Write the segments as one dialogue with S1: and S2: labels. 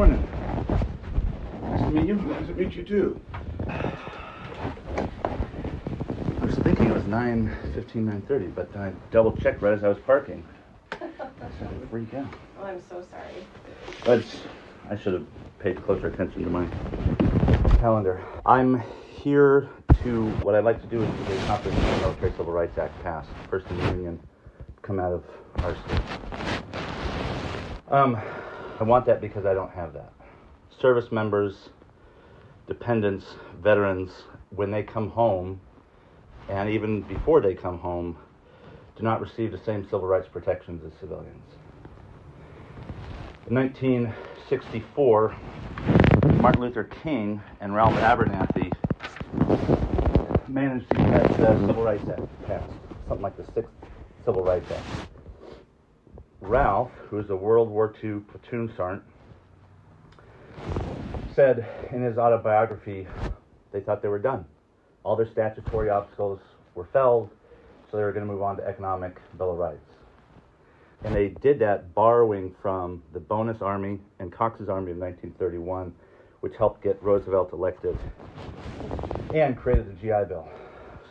S1: Morning. Nice to meet you. Nice to meet you too. I was thinking it was 9:15, 9:30, but I double checked right as I was parking. I started to freak out.
S2: Oh, I'm so sorry.
S1: But I should have paid closer attention to my calendar. I'm here to, what I'd like to do is to accomplish the Military Civil Rights Act passed, first in the Union, come out of our state. I want that because I don't have that. Service members, dependents, veterans, when they come home, and even before they come home, do not receive the same civil rights protections as civilians. In 1964, Martin Luther King and Ralph Abernathy managed to get the Civil Rights Act passed, something like the 6th Civil Rights Act. Ralph, who was a World War II platoon sergeant, said in his autobiography they thought they were done. All their statutory obstacles were felled, so they were going to move on to economic Bill of Rights. And they did that borrowing from the Bonus Army and Cox's Army of 1931, which helped get Roosevelt elected and created the GI Bill,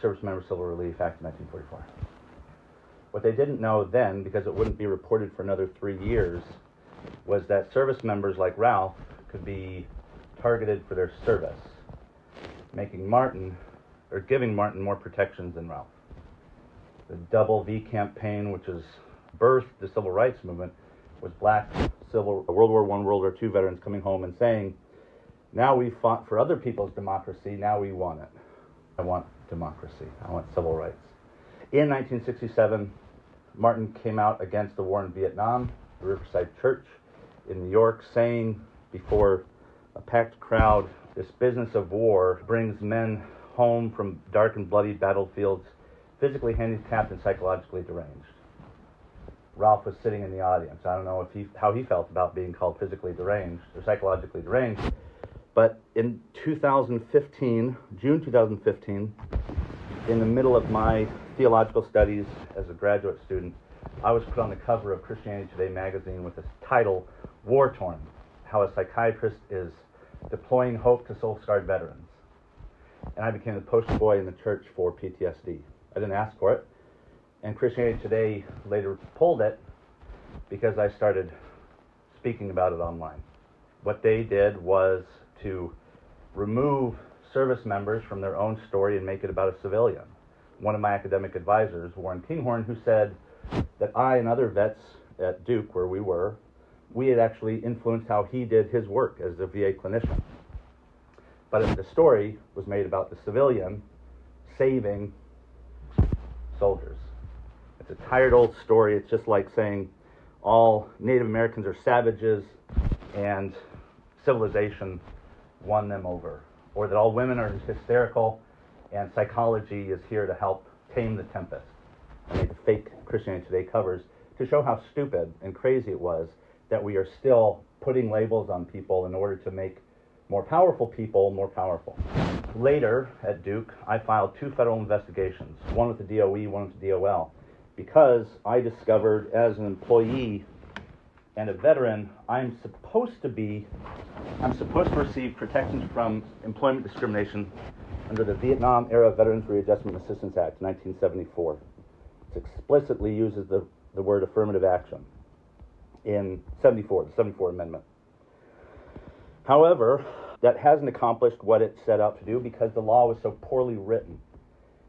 S1: Service Member Civil Relief Act of 1944. What they didn't know then, because it wouldn't be reported for another 3 years, was that service members like Ralph could be targeted for their service, giving Martin more protections than Ralph. The Double V campaign, which has birthed the civil rights movement, was black World War I, World War II veterans coming home and saying, now we fought for other people's democracy, now we want it. I want democracy, I want civil rights. In 1967, Martin came out against the war in Vietnam, the Riverside Church in New York, saying before a packed crowd, this business of war brings men home from dark and bloody battlefields, physically handicapped and psychologically deranged. Ralph was sitting in the audience. I don't know how he felt about being called physically deranged or psychologically deranged, but in 2015, June 2015, in the middle of my theological studies as a graduate student, I was put on the cover of Christianity Today magazine with the title, War Torn, How a Psychiatrist is Deploying Hope to Soul-Scarred Veterans. And I became the poster boy in the church for PTSD. I didn't ask for it. And Christianity Today later pulled it because I started speaking about it online. What they did was to remove service members from their own story and make it about a civilian. One of my academic advisors, Warren Kinghorn, who said that I and other vets at Duke, where we had actually influenced how he did his work as a VA clinician. But the story was made about the civilian saving soldiers. It's a tired old story. It's just like saying all Native Americans are savages and civilization won them over. Or that all women are hysterical and psychology is here to help tame the tempest. I made the fake Christianity Today covers to show how stupid and crazy it was that we are still putting labels on people in order to make more powerful people more powerful. Later at Duke, I filed 2 federal investigations, one with the DOE, one with the DOL, because I discovered as an employee and a veteran, I'm supposed to receive protections from employment discrimination under the Vietnam-era Veterans Readjustment Assistance Act, 1974. It explicitly uses the word affirmative action in the 74 Amendment. However, that hasn't accomplished what it set out to do because the law was so poorly written.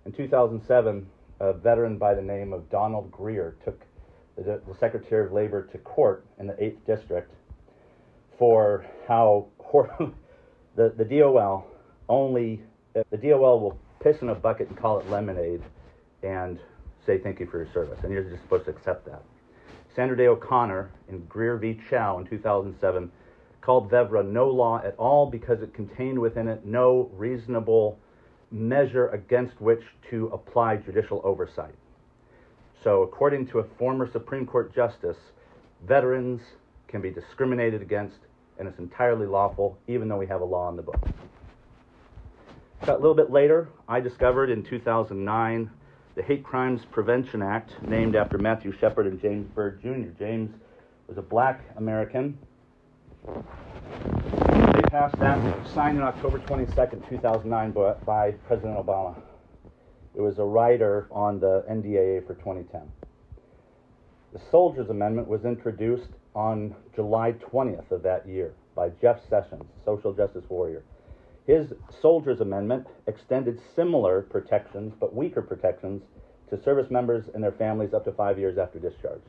S1: In 2007, a veteran by the name of Donald Greer took the Secretary of Labor to court in the 8th District for how the DOL will piss in a bucket and call it lemonade and say thank you for your service, and you're just supposed to accept that. Sandra Day O'Connor in Greer v. Chow in 2007 called VEVRA no law at all because it contained within it no reasonable measure against which to apply judicial oversight. So according to a former Supreme Court justice, veterans can be discriminated against and it's entirely lawful even though we have a law in the books. A little bit later, I discovered in 2009 the Hate Crimes Prevention Act, named after Matthew Shepard and James Byrd Jr. James was a black American They passed that, signed on October 22nd, 2009 by President Obama. It was a rider on the NDAA for 2010. The Soldiers Amendment was introduced on July 20th of that year by Jeff Sessions, social justice warrior. His Soldiers Amendment extended similar protections, but weaker protections, to service members and their families up to 5 years after discharge.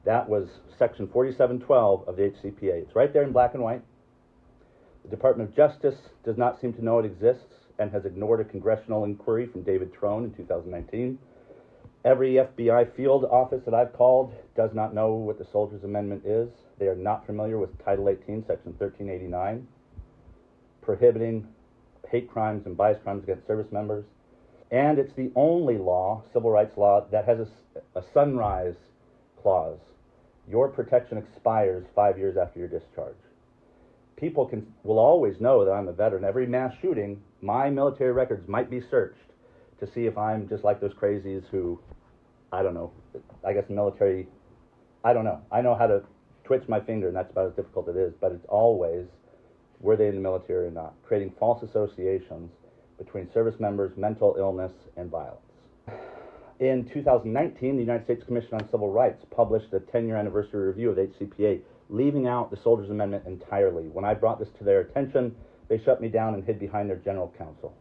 S1: That was Section 4712 of the HCPA. It's right there in black and white. The Department of Justice does not seem to know it exists and has ignored a congressional inquiry from David Trone in 2019. Every FBI field office that I've called does not know what the Soldiers Amendment is. They are not familiar with Title 18, Section 1389, prohibiting hate crimes and bias crimes against service members. And it's the only law, civil rights law, that has a sunrise clause. Your protection expires 5 years after your discharge. People will always know that I'm a veteran. Every mass shooting, my military records might be searched to see if I'm just like those crazies who, I don't know, I guess military, I don't know. I know how to twitch my finger, and that's about as difficult as it is, but it's always, were they in the military or not, creating false associations between service members, mental illness, and violence. In 2019, the United States Commission on Civil Rights published a 10-year anniversary review of the HCPA, leaving out the Soldiers Amendment entirely. When I brought this to their attention, they shut me down and hid behind their general counsel.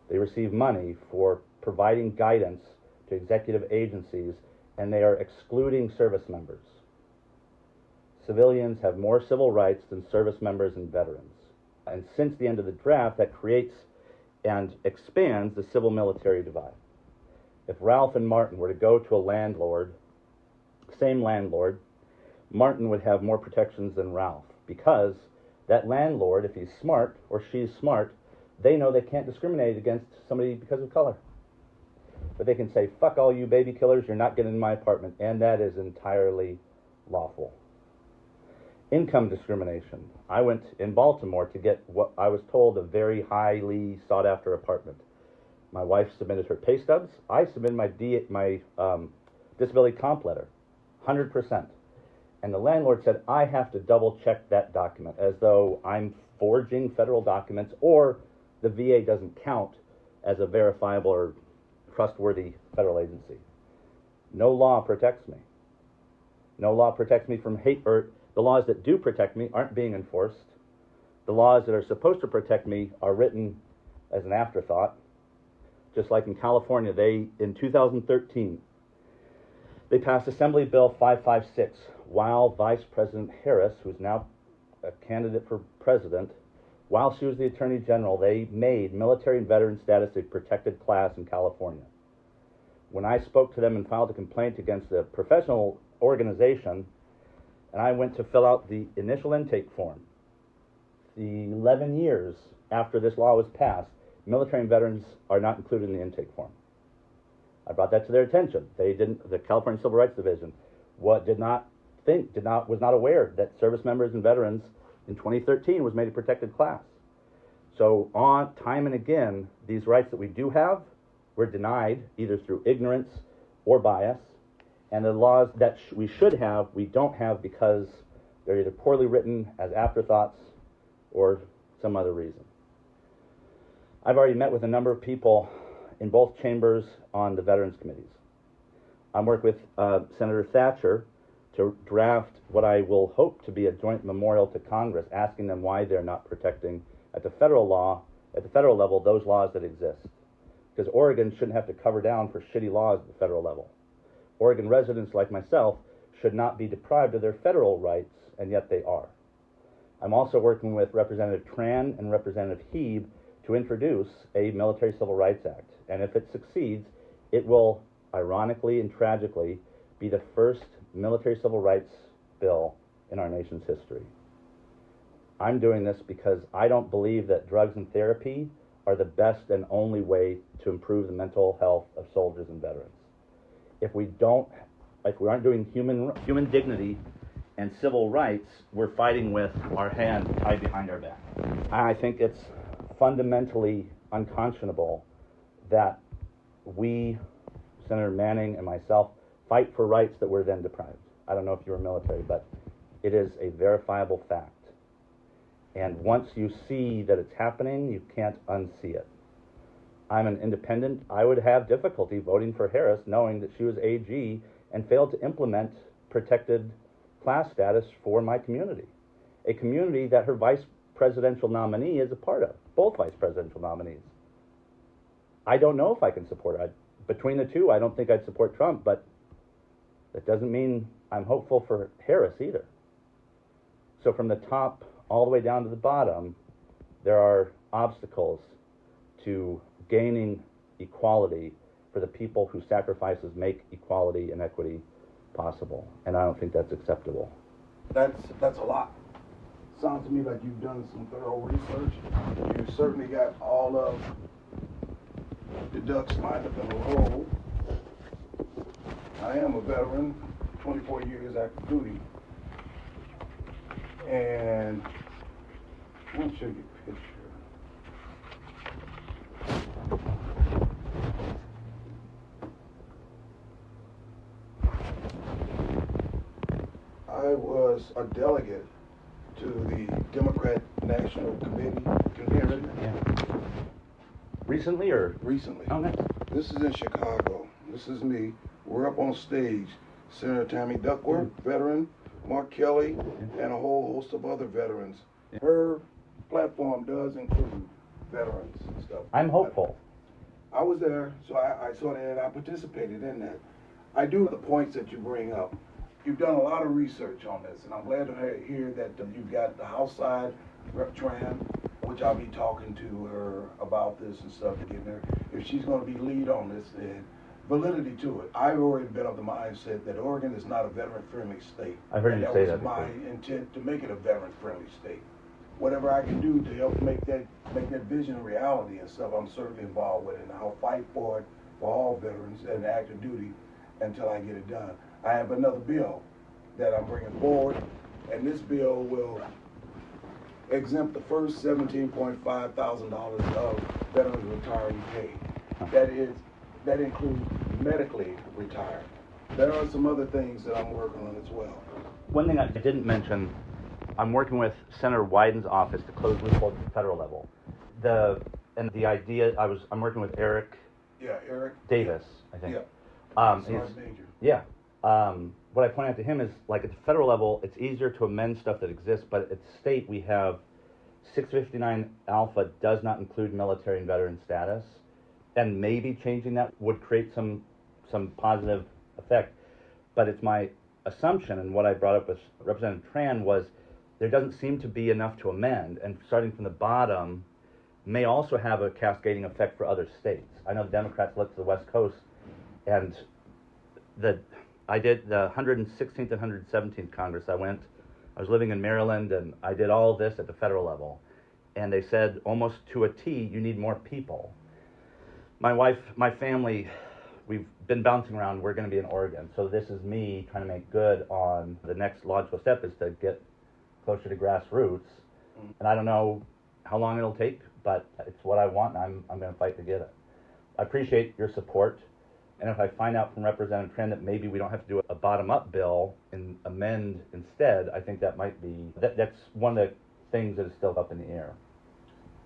S1: They receive money for providing guidance to executive agencies, and they are excluding service members. Civilians have more civil rights than service members and veterans. And since the end of the draft, that creates and expands the civil-military divide. If Ralph and Martin were to go to a landlord, same landlord, Martin would have more protections than Ralph, because that landlord, if he's smart or she's smart, they know they can't discriminate against somebody because of color. But they can say, fuck all you baby killers, you're not getting in my apartment, and that is entirely lawful. Income discrimination. I went in Baltimore to get what I was told a very highly sought after apartment. My wife submitted her pay stubs. I submitted my disability comp letter, 100%. And the landlord said, I have to double check that document, as though I'm forging federal documents, or the VA doesn't count as a verifiable or trustworthy federal agency. No law protects me. No law protects me from hate, or the laws that do protect me aren't being enforced. The laws that are supposed to protect me are written as an afterthought. Just like in California, in 2013, they passed Assembly Bill 556, while Vice President Harris, who's now a candidate for president, while she was the Attorney General, they made military and veteran status a protected class in California. When I spoke to them and filed a complaint against a professional organization, and I went to fill out the initial intake form, the 11 years after this law was passed, military and veterans are not included in the intake form. I brought that to their attention. They didn't. The California Civil Rights Division was not aware that service members and veterans in 2013 was made a protected class. So on time and again, these rights that we do have were denied either through ignorance or bias, and the laws that we should have, we don't have because they're either poorly written as afterthoughts or some other reason. I've already met with a number of people in both chambers on the Veterans Committees. I'm working with Senator Thatcher to draft what I will hope to be a joint memorial to Congress, asking them why they're not protecting at the federal level, those laws that exist. Because Oregon shouldn't have to cover down for shitty laws at the federal level. Oregon residents like myself should not be deprived of their federal rights, and yet they are. I'm also working with Representative Tran and Representative Heeb to introduce a Military Civil Rights Act. And if it succeeds, it will, ironically and tragically, be the first military civil rights bill in our nation's history. I'm doing this because I don't believe that drugs and therapy are the best and only way to improve the mental health of soldiers and veterans. If we aren't doing human dignity and civil rights, we're fighting with our hands tied behind our back. I think it's fundamentally unconscionable that we, Senator Manning and myself, fight for rights that were then deprived. I don't know if you were military, but It is a verifiable fact. And once you see that it's happening, you can't unsee it. I'm an independent. I would have difficulty voting for Harris knowing that she was AG and failed to implement protected class status for my community, a community that her vice presidential nominee is a part of, both vice presidential nominees. I don't know if I can support her. Between the two, I don't think I'd support Trump, but that doesn't mean I'm hopeful for Harris either. So from the top all the way down to the bottom, there are obstacles to gaining equality for the people whose sacrifices make equality and equity possible. And I don't think that's acceptable.
S2: That's a lot. Sounds to me like you've done some thorough research. You certainly got all of the ducks lined up in a row. I am a veteran, 24 years active duty. And I want to show you a picture. I was a delegate to the Democrat National Committee convention.
S1: Yeah. Recently or?
S2: Recently.
S1: Oh, nice.
S2: This is in Chicago. This is me. We're up on stage. Senator Tammy Duckworth, veteran, Mark Kelly, and a whole host of other veterans. Her platform does include veterans and stuff.
S1: I'm hopeful.
S2: I was there, so I saw that and I participated in that. I do the points that you bring up. You've done a lot of research on this, and I'm glad to hear that you've got the House side, Rep. Tran, which I'll be talking to her about this and stuff, getting her, if she's going to be lead on this, then validity to it. I've already been of the mindset that Oregon is not a veteran-friendly state.
S1: I've heard you say that
S2: before. That was my intent, to make it a veteran-friendly state. Whatever I can do to help make that vision a reality and stuff, I'm certainly involved with it, and I'll fight for it for all veterans and active duty until I get it done. I have another bill that I'm bringing forward, and this bill will exempt the first $17.5 thousand of veterans retiree pay. That includes medically retired. There are some other things that I'm working on as well.
S1: One thing I didn't mention, I'm working with Senator Wyden's office to close loopholes at the federal level. The idea, I'm working with Eric.
S2: Yeah, Eric
S1: Davis, I think.
S2: Yeah.
S1: What I point out to him is, like, at the federal level, it's easier to amend stuff that exists, but at the state, we have 659 Alpha does not include military and veteran status, and maybe changing that would create some positive effect. But it's my assumption, and what I brought up with Representative Tran was there doesn't seem to be enough to amend, and starting from the bottom may also have a cascading effect for other states. I know the Democrats look to the West Coast, and I did the 116th and 117th Congress. I was living in Maryland, and I did all this at the federal level. And they said, almost to a T, you need more people. My wife, my family, we've been bouncing around. We're going to be in Oregon. So this is me trying to make good on the next logical step is to get closer to grassroots. And I don't know how long it'll take, but it's what I want, and I'm going to fight to get it. I appreciate your support. And if I find out from Representative Tran that maybe we don't have to do a bottom-up bill and amend instead, I think that might be, that's one of the things that is still up in the air.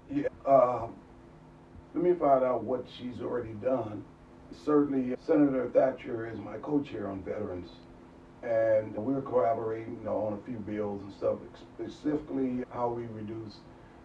S2: Yeah, let me find out what she's already done. Certainly, Senator Thatcher is my co-chair on veterans, and we're collaborating on a few bills and stuff, specifically how we reduce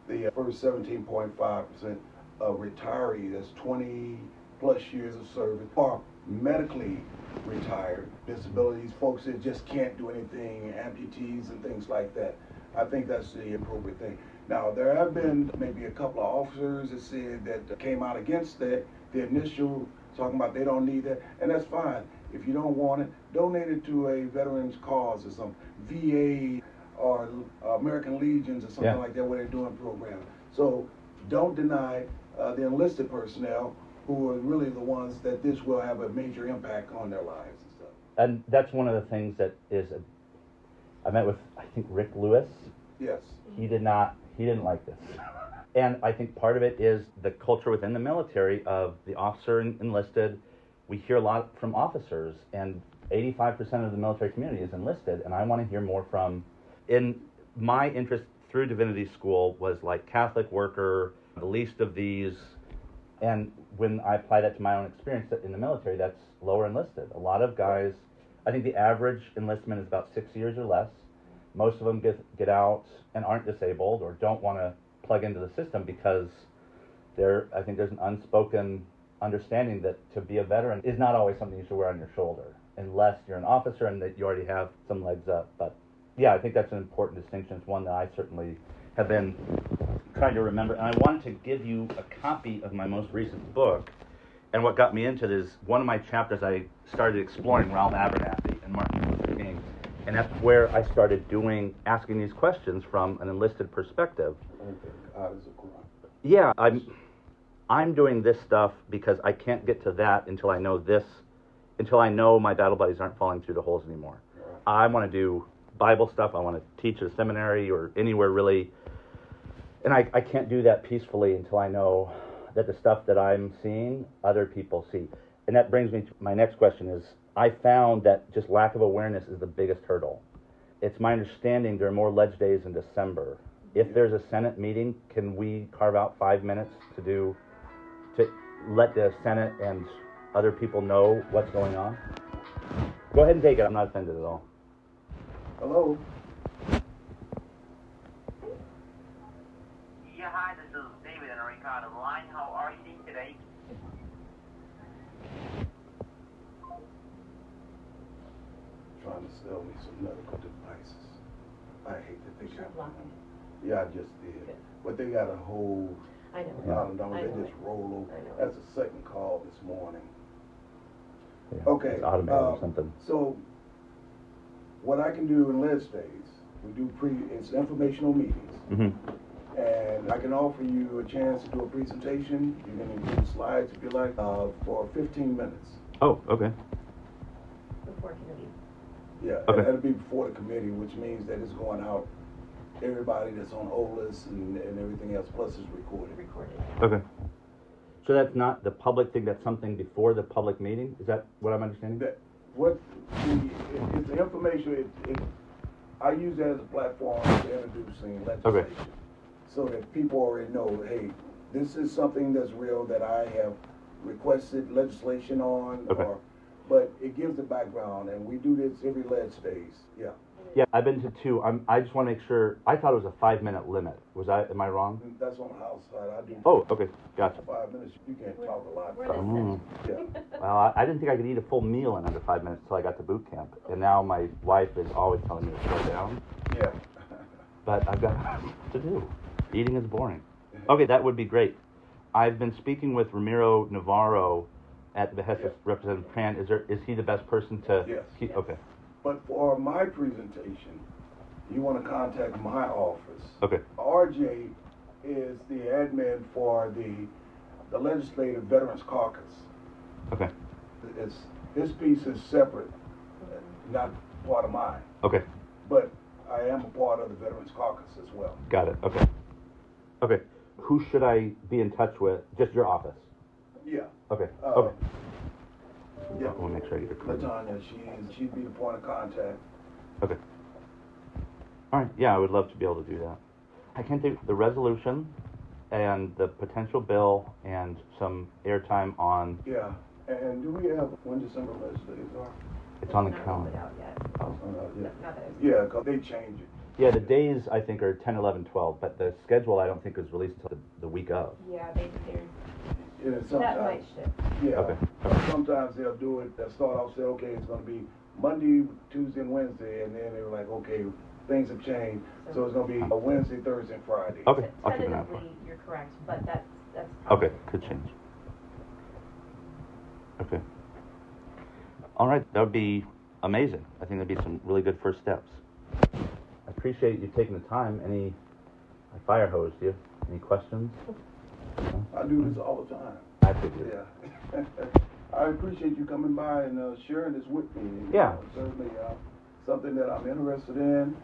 S2: the first 17.5% of retirees, that's 20 plus years of service, or medically retired disabilities, folks that just can't do anything, amputees and things like that. I think that's the appropriate thing. Now, there have been maybe a couple of officers that said that came out against that, the initial, talking about they don't need that, and that's fine. If you don't want it, donate it to a veterans cause or something, VA or American Legions or something like that, where they're doing programs. So don't deny the enlisted personnel, who are really the ones that this will have a major impact on their lives and stuff.
S1: And that's one of the things that is, I met with, I think, Rick Lewis.
S2: Yes.
S1: He didn't like this. And I think part of it is the culture within the military of the officer enlisted. We hear a lot from officers, and 85% of the military community is enlisted, and I want to hear more from in my interest through divinity school was like Catholic worker, the least of these, and when I apply that to my own experience in the military, that's lower enlisted. A lot of guys, I think the average enlistment is about 6 years or less. Most of them get out and aren't disabled or don't want to plug into the system because I think there's an unspoken understanding that to be a veteran is not always something you should wear on your shoulder, unless you're an officer and that you already have some legs up. But yeah, I think that's an important distinction. It's one that I certainly have been trying to remember. And I wanted to give you a copy of my most recent book. And what got me into it is one of my chapters I started exploring Ralph Abernathy and Martin Luther King. And that's where I started asking these questions from an enlisted perspective. Yeah, I'm doing this stuff because I can't get to that until I know my battle buddies aren't falling through the holes anymore. I want to do Bible stuff. I want to teach at a seminary or anywhere really. And I can't do that peacefully until I know that the stuff that I'm seeing, other people see. And that brings me to my next question is, I found that just lack of awareness is the biggest hurdle. It's my understanding there are more ledge days in December. If there's a Senate meeting, can we carve out 5 minutes to let the Senate and other people know what's going on? Go ahead and take it. I'm not offended at all.
S2: Hello?
S3: Yeah, hi, this is David and Ricardo line. How are you today?
S2: Trying to sell me some medical devices. I hate that they got
S4: blocking.
S2: Yeah, I just did.
S4: Good.
S2: But they got a whole
S4: I know.
S2: lot of them.
S4: I
S2: They
S4: know
S2: just
S4: it.
S2: roll over.
S4: I know
S2: That's the second call this morning.
S1: Yeah,
S2: Okay.
S1: it's automated or something.
S2: So, what I can do in ledge days, we do it's informational meetings.
S1: Mm-hmm.
S2: And I can offer you a chance to do a presentation. You can include slides if you like, for 15 minutes.
S1: Oh, okay.
S4: Before committee.
S2: Yeah,
S1: Okay.
S2: and that'll be before the committee, which means that it's going out, everybody that's on OLIS and everything else, plus it's recorded.
S1: Okay. So that's not the public thing, that's something before the public meeting? Is that what I'm understanding?
S2: It's the information, I use that as a platform for introducing legislation.
S1: Okay.
S2: So that people already know, hey, this is something that's real that I have requested legislation on,
S1: Okay.
S2: But it gives the background, and we do this every ledge days, yeah.
S1: Yeah, I've been to two. I just want to make sure. I thought it was a 5-minute limit. Am I wrong?
S2: That's on the house side, I do.
S1: Oh, okay, gotcha.
S2: 5 minutes, you can't talk a lot.
S4: We're the
S1: Oh.
S2: Yeah.
S1: Well, I didn't think I could eat a full meal in under 5 minutes until I got to boot camp, and now my wife is always telling me to slow down.
S2: Yeah.
S1: But I've got to do. Eating is boring. Okay, that would be great. I've been speaking with Ramiro Navarro at the behest of Representative Tran. Is he the best person to?
S2: Yes.
S1: Okay.
S2: But for my presentation, you want to contact my office.
S1: Okay.
S2: RJ is the admin for the Legislative Veterans Caucus.
S1: Okay.
S2: His piece is separate, not part of mine.
S1: Okay.
S2: But I am a part of the Veterans Caucus as well.
S1: Got it. Okay. Okay. Who should I be in touch with? Just your office.
S2: Yeah.
S1: Okay. Okay.
S2: Yeah.
S1: I want to make sure I get it correct.
S2: Latanya, she'd be the point of contact.
S1: Okay. All right. Yeah, I would love to be able to do that. I can't think the resolution and the potential bill and some airtime on.
S2: Yeah. And do we have when December legislators are?
S1: It's on the
S4: Not
S1: calendar.
S4: rolled out yet.
S2: Yeah.
S4: Not that it's-
S2: Yeah, because they change it.
S1: Yeah, the days I think are 10, 11, 12, but the schedule I don't think is released until the week of.
S4: Yeah, they're,
S2: And
S4: that
S2: sometimes,
S4: might shift.
S2: yeah.
S1: Okay.
S2: Sometimes they'll do it. They'll start off say, okay, it's going to be Monday, Tuesday, and Wednesday, and then they're like, okay, things have changed, so it's going to be a Wednesday, Thursday, and Friday.
S1: Okay, I'll keep an eye for it.
S4: Tentatively, you're correct, but that's
S1: Okay,
S4: probably.
S1: could change. Okay. All right, that would be amazing. I think that'd be some really good first steps. I appreciate you taking the time. I fire hosed you. Any questions? No?
S2: I do this all the time.
S1: I figured.
S2: Yeah. I appreciate you coming by and sharing this with me.
S1: Yeah.
S2: Certainly something that I'm interested in.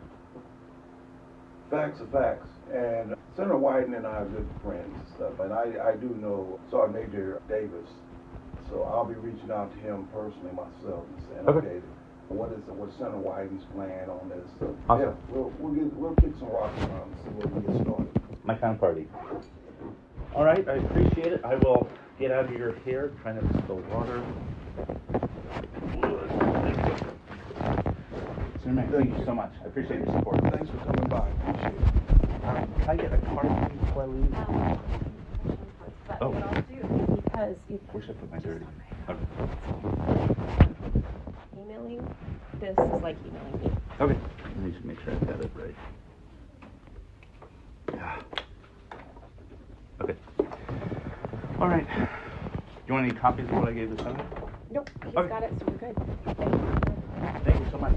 S2: Facts are facts. And Senator Wyden and I are good friends and stuff. And I do know Sergeant Major Davis. So I'll be reaching out to him personally myself and saying,
S1: Okay.
S2: okay, what Senator Wyden's plan on this. So,
S1: Awesome.
S2: yeah, we'll kick some rocks around and see where we get started.
S1: My kind of party. All right, I appreciate it. I will get out of your hair, try not to spill water. Senator Manning, thank you so much. I appreciate your support.
S2: Thanks for coming by. Appreciate it.
S1: Can I get a card from you before I leave?
S4: But
S1: Oh.
S4: what I'll do, because if
S1: Where should I put my dirty? Okay.
S4: emailing, this is like emailing me.
S1: Okay. Let me just make sure I've got it right. Yeah. Okay. All right. You want any copies of what I gave the senator?
S4: Nope, he's
S1: Okay.
S4: got it, so we're good. Thank you.
S1: Thank you so much.